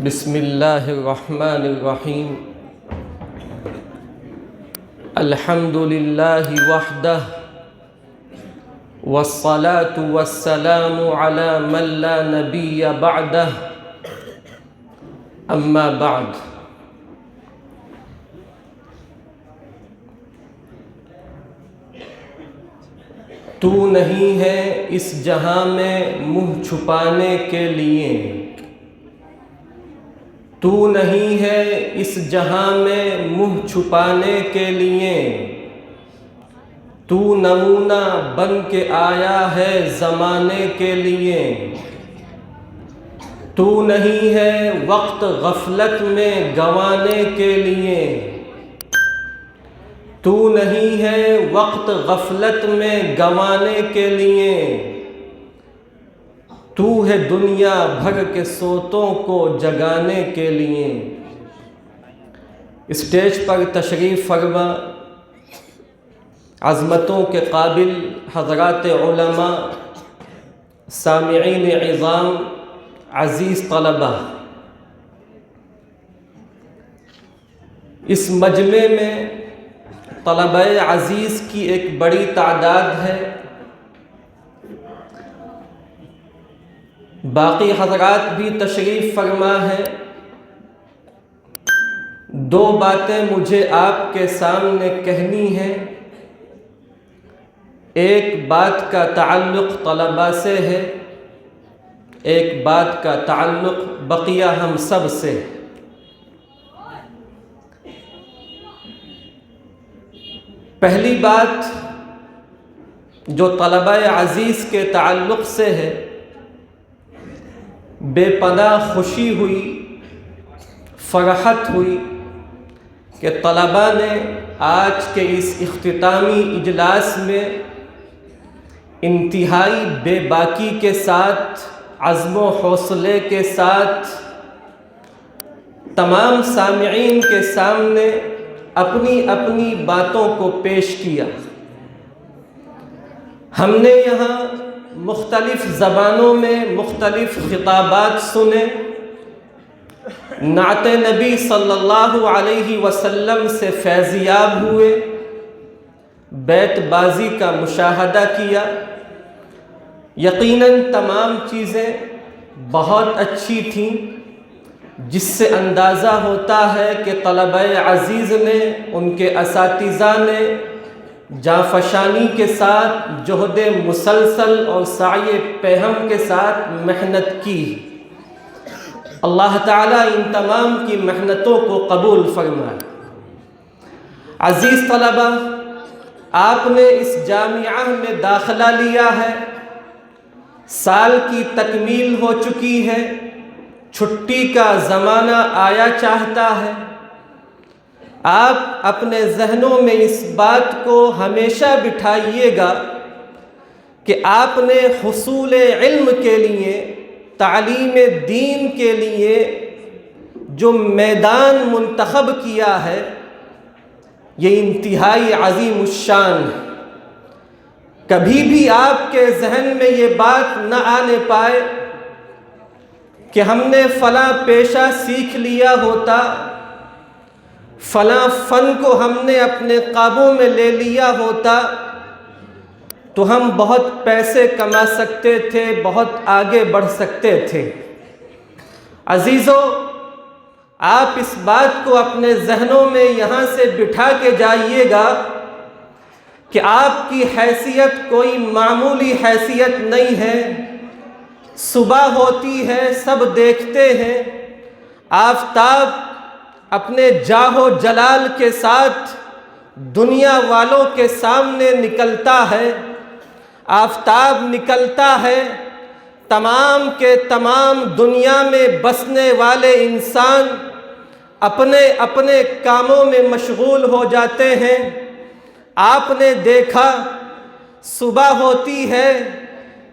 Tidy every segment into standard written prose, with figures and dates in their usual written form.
بسم اللہ الرحمن الرحیم الحمد للہ وحدہ والصلاة والسلام علی من لا نبی بعدہ اما بعد۔ تو نہیں ہے اس جہاں میں منہ چھپانے کے لیے، تو نہیں ہے اس جہاں میں منہ چھپانے کے لیے، تو نمونہ بن کے آیا ہے زمانے کے لیے، تو نہیں ہے وقت غفلت میں گنوانے کے لیے، تو نہیں ہے وقت غفلت میں گنوانے کے لیے، تو ہے دنیا بھر کے سوتوں کو جگانے کے لیے۔ اسٹیج پر تشریف فرما عظمتوں کے قابل حضرات علماء، سامعین عظام، عزیز طلبہ، اس مجمع میں طلبہ عزیز کی ایک بڑی تعداد ہے، باقی حضرات بھی تشریف فرما ہے۔ دو باتیں مجھے آپ کے سامنے کہنی ہیں، ایک بات کا تعلق طلباء سے ہے، ایک بات کا تعلق بقیہ ہم سب سے۔ پہلی بات جو طلباء عزیز کے تعلق سے ہے، بے پناہ خوشی ہوئی، فرحت ہوئی کہ طلباء نے آج کے اس اختتامی اجلاس میں انتہائی بے باکی کے ساتھ، عزم و حوصلے کے ساتھ تمام سامعین کے سامنے اپنی اپنی باتوں کو پیش کیا۔ ہم نے یہاں مختلف زبانوں میں مختلف خطابات سنے، نعت نبی صلی اللہ علیہ وسلم سے فیضیاب ہوئے، بیت بازی کا مشاہدہ کیا۔ یقیناً تمام چیزیں بہت اچھی تھیں، جس سے اندازہ ہوتا ہے کہ طلبہ عزیز نے، ان کے اساتذہ نے جانفشانی کے ساتھ، جہد مسلسل اور سعی پیہم کے ساتھ محنت کی۔ اللہ تعالیٰ ان تمام کی محنتوں کو قبول فرمائے۔ عزیز طلبہ، آپ نے اس جامعہ میں داخلہ لیا ہے، سال کی تکمیل ہو چکی ہے، چھٹی کا زمانہ آیا چاہتا ہے۔ آپ اپنے ذہنوں میں اس بات کو ہمیشہ بٹھائیے گا کہ آپ نے حصول علم کے لیے، تعلیم دین کے لیے جو میدان منتخب کیا ہے، یہ انتہائی عظیم الشان ہے۔ کبھی بھی آپ کے ذہن میں یہ بات نہ آنے پائے کہ ہم نے فلاں پیشہ سیکھ لیا ہوتا، فلاں فن کو ہم نے اپنے قابو میں لے لیا ہوتا تو ہم بہت پیسے کما سکتے تھے، بہت آگے بڑھ سکتے تھے۔ عزیزو، آپ اس بات کو اپنے ذہنوں میں یہاں سے بٹھا کے جائیے گا کہ آپ کی حیثیت کوئی معمولی حیثیت نہیں ہے۔ صبح ہوتی ہے، سب دیکھتے ہیں، آفتاب اپنے جاہ و جلال کے ساتھ دنیا والوں کے سامنے نکلتا ہے، آفتاب نکلتا ہے، تمام کے تمام دنیا میں بسنے والے انسان اپنے اپنے کاموں میں مشغول ہو جاتے ہیں۔ آپ نے دیکھا صبح ہوتی ہے،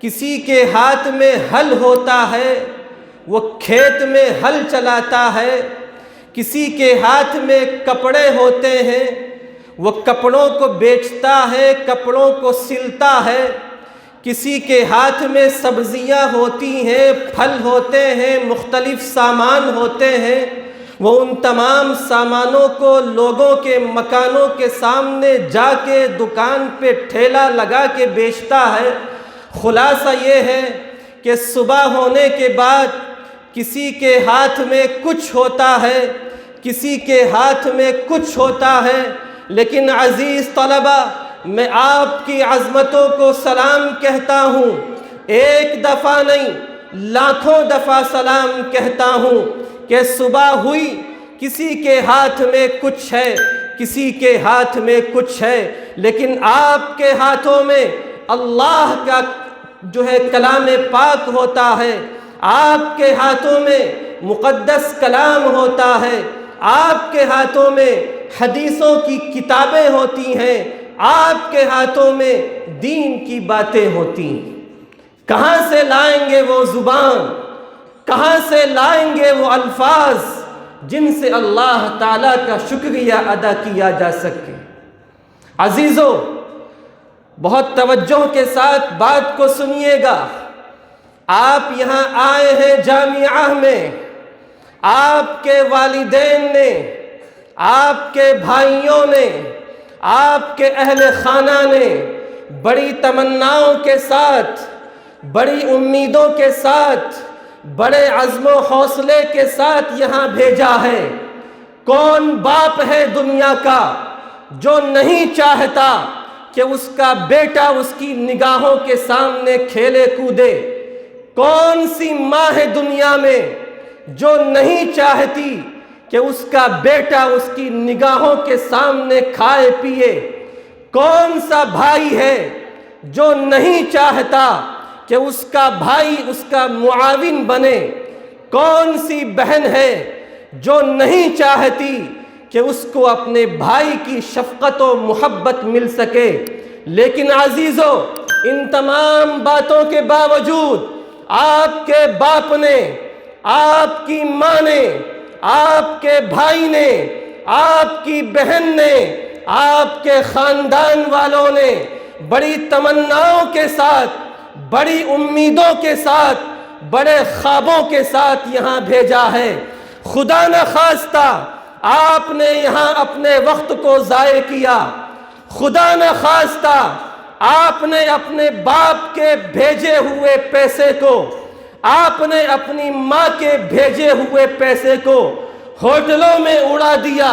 کسی کے ہاتھ میں ہل ہوتا ہے، وہ کھیت میں ہل چلاتا ہے، کسی کے ہاتھ میں کپڑے ہوتے ہیں، وہ کپڑوں کو بیچتا ہے، کپڑوں کو سلتا ہے، کسی کے ہاتھ میں سبزیاں ہوتی ہیں، پھل ہوتے ہیں، مختلف سامان ہوتے ہیں، وہ ان تمام سامانوں کو لوگوں کے مکانوں کے سامنے جا کے دکان پہ ٹھیلا لگا کے بیچتا ہے۔ خلاصہ یہ ہے کہ صبح ہونے کے بعد کسی کے ہاتھ میں کچھ ہوتا ہے، کسی کے ہاتھ میں کچھ ہوتا ہے، لیکن عزیز طلبہ، میں آپ کی عظمتوں کو سلام کہتا ہوں، ایک دفعہ نہیں لاکھوں دفعہ سلام کہتا ہوں کہ صبح ہوئی، کسی کے ہاتھ میں کچھ ہے، کسی کے ہاتھ میں کچھ ہے، لیکن آپ کے ہاتھوں میں اللہ کا جو ہے کلام پاک ہوتا ہے، آپ کے ہاتھوں میں مقدس کلام ہوتا ہے، آپ کے ہاتھوں میں حدیثوں کی کتابیں ہوتی ہیں، آپ کے ہاتھوں میں دین کی باتیں ہوتی ہیں۔ کہاں سے لائیں گے وہ زبان، کہاں سے لائیں گے وہ الفاظ جن سے اللہ تعالیٰ کا شکریہ ادا کیا جا سکے؟ عزیزو، بہت توجہ کے ساتھ بات کو سنیے گا۔ آپ یہاں آئے ہیں جامعہ میں، آپ کے والدین نے، آپ کے بھائیوں نے، آپ کے اہل خانہ نے بڑی تمناؤں کے ساتھ، بڑی امیدوں کے ساتھ، بڑے عزم و حوصلے کے ساتھ یہاں بھیجا ہے۔ کون باپ ہے دنیا کا جو نہیں چاہتا کہ اس کا بیٹا اس کی نگاہوں کے سامنے کھیلے کودے؟ کون سی ماں ہے دنیا میں جو نہیں چاہتی کہ اس کا بیٹا اس کی نگاہوں کے سامنے کھائے پیے؟ کون سا بھائی ہے جو نہیں چاہتا کہ اس کا بھائی اس کا معاون بنے؟ کون سی بہن ہے جو نہیں چاہتی کہ اس کو اپنے بھائی کی شفقت و محبت مل سکے؟ لیکن عزیزو، ان تمام باتوں کے باوجود آپ کے باپ نے، آپ کی ماں نے، آپ کے بھائی نے، آپ کی بہن نے، آپ کے خاندان والوں نے بڑی تمناؤں کے ساتھ، بڑی امیدوں کے ساتھ، بڑے خوابوں کے ساتھ یہاں بھیجا ہے۔ خدا نخواستہ آپ نے یہاں اپنے وقت کو ضائع کیا، خدا نخواستہ آپ نے اپنے باپ کے بھیجے ہوئے پیسے کو، آپ نے اپنی ماں کے بھیجے ہوئے پیسے کو ہوٹلوں میں اڑا دیا،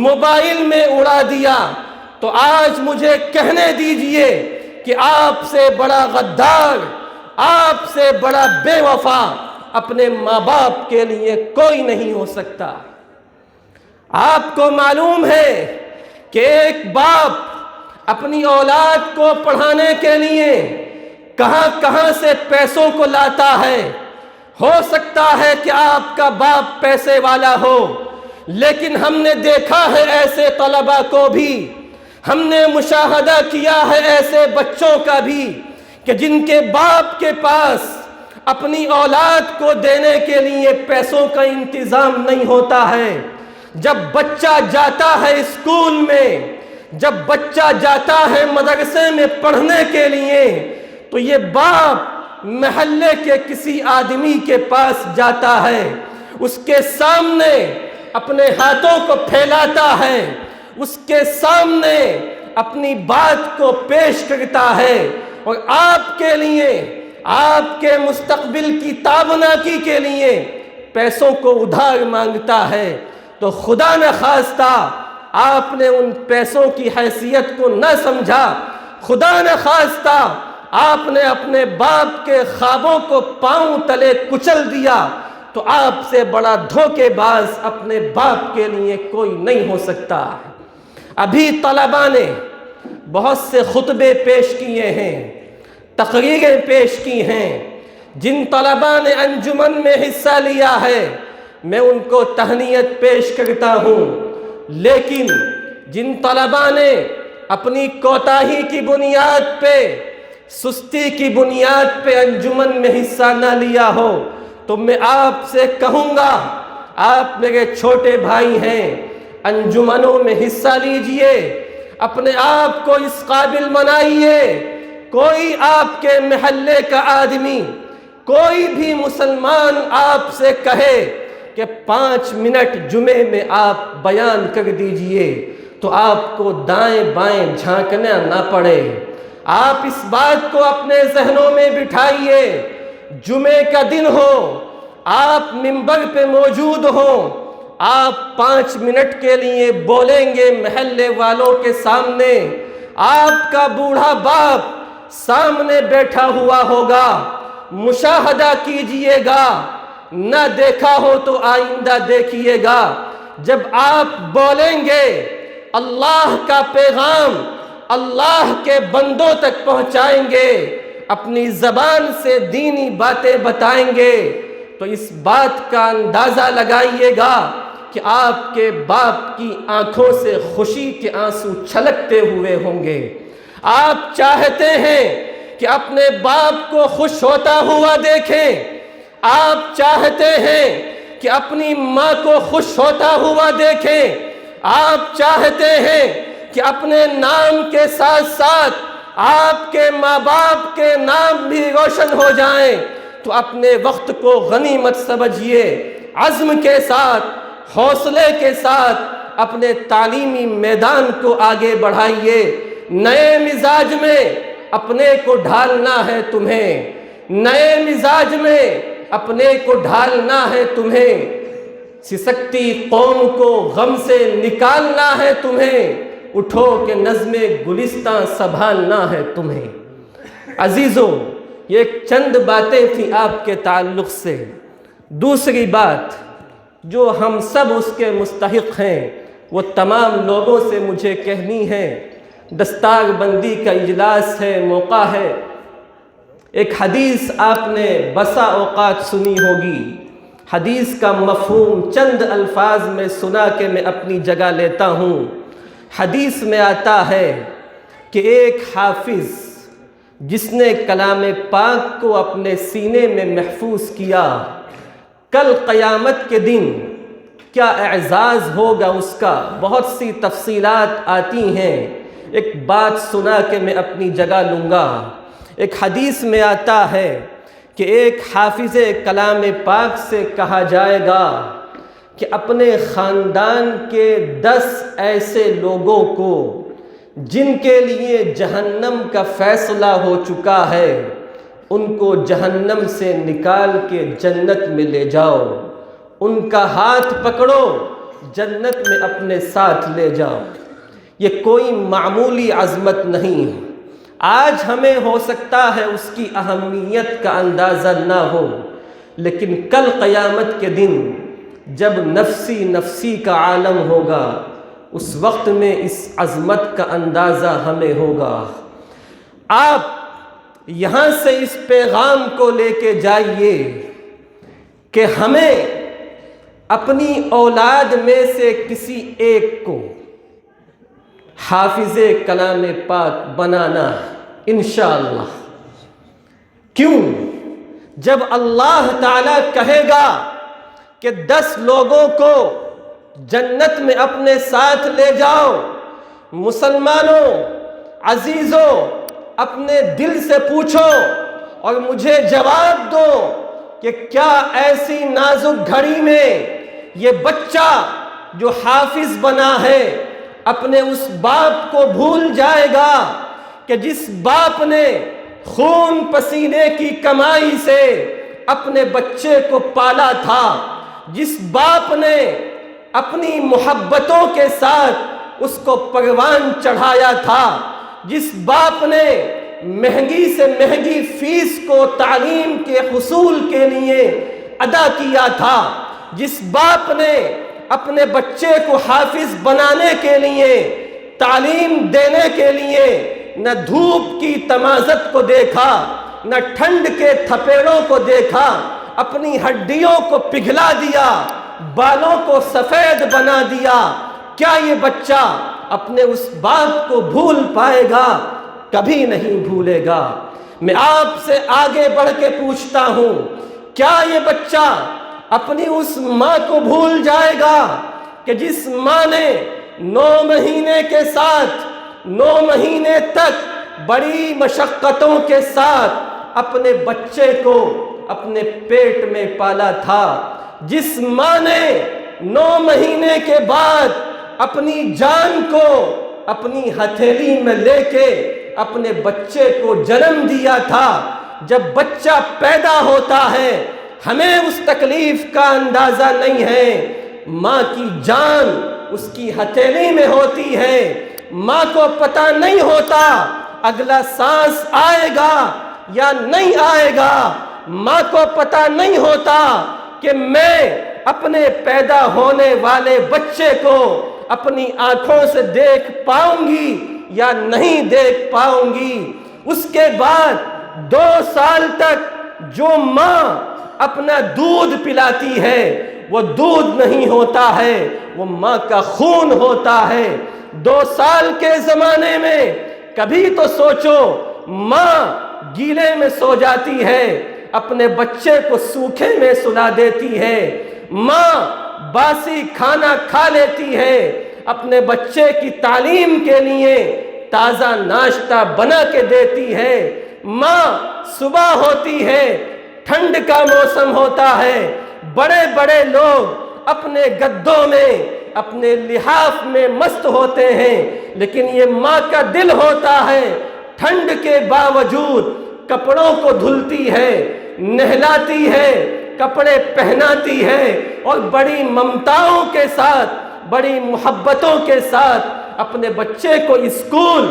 موبائل میں اڑا دیا، تو آج مجھے کہنے دیجئے کہ آپ سے بڑا غدار، آپ سے بڑا بے وفا اپنے ماں باپ کے لیے کوئی نہیں ہو سکتا۔ آپ کو معلوم ہے کہ ایک باپ اپنی اولاد کو پڑھانے کے لیے کہاں کہاں سے پیسوں کو لاتا ہے۔ ہو سکتا ہے کہ آپ کا باپ پیسے والا ہو، لیکن ہم نے دیکھا ہے ایسے طلباء کو بھی، ہم نے مشاہدہ کیا ہے ایسے بچوں کا بھی کہ جن کے باپ کے پاس اپنی اولاد کو دینے کے لیے پیسوں کا انتظام نہیں ہوتا ہے۔ جب بچہ جاتا ہے اسکول میں، جب بچہ جاتا ہے مدرسے میں پڑھنے کے لیے، تو یہ باپ محلے کے کسی آدمی کے پاس جاتا ہے، اس کے سامنے اپنے ہاتھوں کو پھیلاتا ہے، اس کے سامنے اپنی بات کو پیش کرتا ہے، اور آپ کے لیے، آپ کے مستقبل کی تابناکی کے لیے پیسوں کو ادھار مانگتا ہے۔ تو خدا نخواستہ آپ نے ان پیسوں کی حیثیت کو نہ سمجھا، خدا نخواستہ آپ نے اپنے باپ کے خوابوں کو پاؤں تلے کچل دیا، تو آپ سے بڑا دھوکے باز اپنے باپ کے لیے کوئی نہیں ہو سکتا۔ ابھی طلباء نے بہت سے خطبے پیش کیے ہیں، تقریریں پیش کی ہیں۔ جن طلباء نے انجمن میں حصہ لیا ہے میں ان کو تہنیت پیش کرتا ہوں، لیکن جن طلباء نے اپنی کوتاہی کی بنیاد پہ، سستی کی بنیاد پہ انجمن میں حصہ نہ لیا ہو، تو میں آپ سے کہوں گا، آپ میرے چھوٹے بھائی ہیں، انجمنوں میں حصہ لیجئے، اپنے آپ کو اس قابل بنائیے کوئی آپ کے محلے کا آدمی، کوئی بھی مسلمان آپ سے کہے کہ 5 منٹ جمعے میں آپ بیان کر دیجئے تو آپ کو دائیں بائیں جھانکنا نہ پڑے۔ آپ اس بات کو اپنے ذہنوں میں بٹھائیے، جمعے کا دن ہو، آپ منبر پہ موجود ہوں، آپ 5 منٹ کے لیے بولیں گے محلے والوں کے سامنے، آپ کا بوڑھا باپ سامنے بیٹھا ہوا ہوگا، مشاہدہ کیجئے گا، نہ دیکھا ہو تو آئندہ دیکھیے گا۔ جب آپ بولیں گے، اللہ کا پیغام اللہ کے بندوں تک پہنچائیں گے، اپنی زبان سے دینی باتیں بتائیں گے، تو اس بات کا اندازہ لگائیے گا کہ آپ کے باپ کی آنکھوں سے خوشی کے آنسو چھلکتے ہوئے ہوں گے۔ آپ چاہتے ہیں کہ اپنے باپ کو خوش ہوتا ہوا دیکھیں، آپ چاہتے ہیں کہ اپنی ماں کو خوش ہوتا ہوا دیکھیں، آپ چاہتے ہیں کہ اپنے نام کے ساتھ ساتھ آپ کے ماں باپ کے نام بھی روشن ہو جائیں، تو اپنے وقت کو غنیمت سمجھیے، عزم کے ساتھ، حوصلے کے ساتھ اپنے تعلیمی میدان کو آگے بڑھائیے۔ نئے مزاج میں اپنے کو ڈھالنا ہے تمہیں، نئے مزاج میں اپنے کو ڈھالنا ہے تمہیں، سسکتی قوم کو غم سے نکالنا ہے تمہیں، اٹھو کہ نظم گلستاں سنبھالنا ہے تمہیں۔ عزیزوں، یہ ایک چند باتیں تھیں آپ کے تعلق سے۔ دوسری بات جو ہم سب اس کے مستحق ہیں، وہ تمام لوگوں سے مجھے کہنی ہے۔ دستار بندی کا اجلاس ہے، موقع ہے۔ ایک حدیث آپ نے بسا اوقات سنی ہوگی، حدیث کا مفہوم چند الفاظ میں سنا کے میں اپنی جگہ لیتا ہوں۔ حدیث میں آتا ہے کہ ایک حافظ جس نے کلام پاک کو اپنے سینے میں محفوظ کیا، کل قیامت کے دن کیا اعزاز ہوگا اس کا، بہت سی تفصیلات آتی ہیں، ایک بات سنا کے میں اپنی جگہ لوں گا۔ ایک حدیث میں آتا ہے کہ ایک حافظ کلام پاک سے کہا جائے گا کہ اپنے خاندان کے 10 ایسے لوگوں کو جن کے لیے جہنم کا فیصلہ ہو چکا ہے، ان کو جہنم سے نکال کے جنت میں لے جاؤ، ان کا ہاتھ پکڑو، جنت میں اپنے ساتھ لے جاؤ۔ یہ کوئی معمولی عظمت نہیں ہے۔ آج ہمیں ہو سکتا ہے اس کی اہمیت کا اندازہ نہ ہو، لیکن کل قیامت کے دن جب نفسی نفسی کا عالم ہوگا، اس وقت میں اس عظمت کا اندازہ ہمیں ہوگا۔ آپ یہاں سے اس پیغام کو لے کے جائیے کہ ہمیں اپنی اولاد میں سے کسی ایک کو حافظ کلام پاک بنانا ہے انشاءاللہ۔ کیوں؟ جب اللہ تعالیٰ کہے گا کہ 10 لوگوں کو جنت میں اپنے ساتھ لے جاؤ، مسلمانوں، عزیزوں، اپنے دل سے پوچھو اور مجھے جواب دو کہ کیا ایسی نازک گھڑی میں یہ بچہ جو حافظ بنا ہے اپنے اس باپ کو بھول جائے گا کہ جس باپ نے خون پسینے کی کمائی سے اپنے بچے کو پالا تھا، جس باپ نے اپنی محبتوں کے ساتھ اس کو پروان چڑھایا تھا، جس باپ نے مہنگی سے مہنگی فیس کو تعلیم کے حصول کے لیے ادا کیا تھا، جس باپ نے اپنے بچے کو حافظ بنانے کے لیے، تعلیم دینے کے لیے نہ دھوپ کی تمازت کو دیکھا، نہ ٹھنڈ کے تھپیڑوں کو دیکھا، اپنی ہڈیوں کو پگھلا دیا، بالوں کو سفید بنا دیا، کیا یہ بچہ اپنے اس باپ کو بھول پائے گا؟ کبھی نہیں بھولے گا۔ میں آپ سے آگے بڑھ کے پوچھتا ہوں، کیا یہ بچہ اپنی اس ماں کو بھول جائے گا کہ جس ماں نے 9 مہینے کے ساتھ 9 مہینے تک بڑی مشقتوں کے ساتھ اپنے بچے کو اپنے پیٹ میں پالا تھا، جس ماں نے 9 مہینے کے بعد اپنی جان کو اپنی ہتھیلی میں لے کے اپنے بچے کو جنم دیا تھا، جب بچہ پیدا ہوتا ہے ہمیں اس تکلیف کا اندازہ نہیں ہے۔ ماں کی جان اس کی ہتھیلی میں ہوتی ہے، ماں کو پتہ نہیں ہوتا اگلا سانس آئے گا یا نہیں آئے گا، ماں کو پتہ نہیں ہوتا کہ میں اپنے پیدا ہونے والے بچے کو اپنی آنکھوں سے دیکھ پاؤں گی یا نہیں دیکھ پاؤں گی۔ اس کے بعد 2 سال تک جو ماں اپنا دودھ پلاتی ہے وہ دودھ نہیں ہوتا ہے، وہ ماں کا خون ہوتا ہے۔ 2 سال کے زمانے میں کبھی تو سوچو، ماں گیلے میں سو جاتی ہے، اپنے بچے کو سوکھے میں سلا دیتی ہے، ماں باسی کھانا کھا لیتی ہے، اپنے بچے کی تعلیم کے لیے تازہ ناشتہ بنا کے دیتی ہے، ماں صبح ہوتی ہے، ٹھنڈ کا موسم ہوتا ہے، بڑے بڑے لوگ اپنے گدوں میں اپنے لحاف میں مست ہوتے ہیں، لیکن یہ ماں کا دل ہوتا ہے، ٹھنڈ کے باوجود کپڑوں کو دھلتی ہے، نہلاتی ہے، کپڑے پہناتی ہے، اور بڑی ممتاؤں کے ساتھ، بڑی محبتوں کے ساتھ اپنے بچے کو اسکول،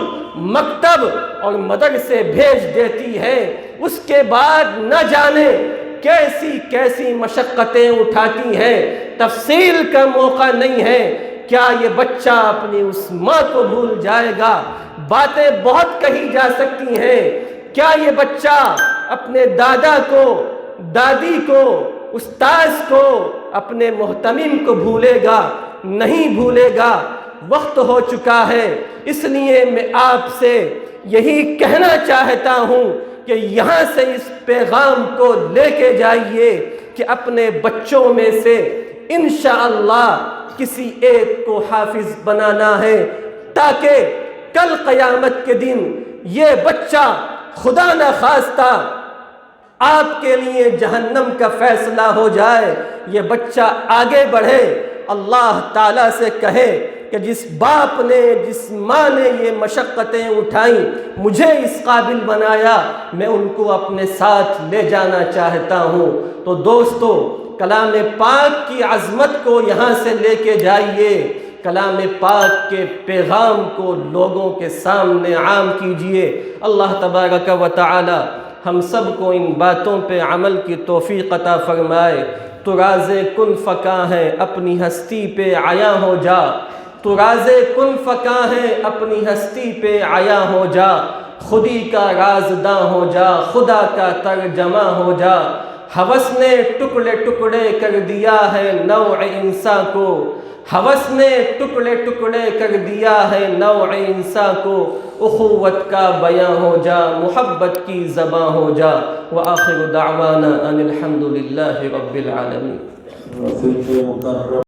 مکتب اور مدرسے بھیج دیتی ہے۔ اس کے بعد نہ جانے کیسی کیسی مشقتیں اٹھاتی ہے، تفصیل کا موقع نہیں ہے۔ کیا یہ بچہ اپنی اس ماں کو بھول جائے گا؟ باتیں بہت کہی جا سکتی ہیں۔ کیا یہ بچہ اپنے دادا کو، دادی کو، استاذ کو، اپنے محتمم کو بھولے گا؟ نہیں بھولے گا۔ وقت ہو چکا ہے، اس لیے میں آپ سے یہی کہنا چاہتا ہوں کہ یہاں سے اس پیغام کو لے کے جائیے کہ اپنے بچوں میں سے انشاءاللہ کسی ایک کو حافظ بنانا ہے، تاکہ کل قیامت کے دن یہ بچہ خدا نہ خواستہ آپ کے لیے جہنم کا فیصلہ ہو جائے، یہ بچہ آگے بڑھے، اللہ تعالیٰ سے کہے کہ جس باپ نے، جس ماں نے یہ مشقتیں اٹھائیں، مجھے اس قابل بنایا، میں ان کو اپنے ساتھ لے جانا چاہتا ہوں۔ تو دوستو، کلام پاک کی عظمت کو یہاں سے لے کے جائیے، کلام پاک کے پیغام کو لوگوں کے سامنے عام کیجئے۔ اللہ تبارک و تعالی ہم سب کو ان باتوں پہ عمل کی توفیق عطا فرمائے۔ تو راز کن فکاں ہے، اپنی ہستی پہ عیاں ہو جا، تو راز کن فکاں ہے، اپنی ہستی پہ عیاں ہو جا، خودی کا رازداں ہو جا، خدا کا ترجمہ ہو جا۔ ہوس نے ٹکڑے ٹکڑے کر دیا ہے نوع انسان کو، ہوس نے ٹکڑے ٹکڑے کر دیا ہے نوع انسان کو، اخوت کا بیاں ہو جا، محبت کی زباں ہو جا۔ وآخر دعوانا ان الحمد للہ رب العالمین۔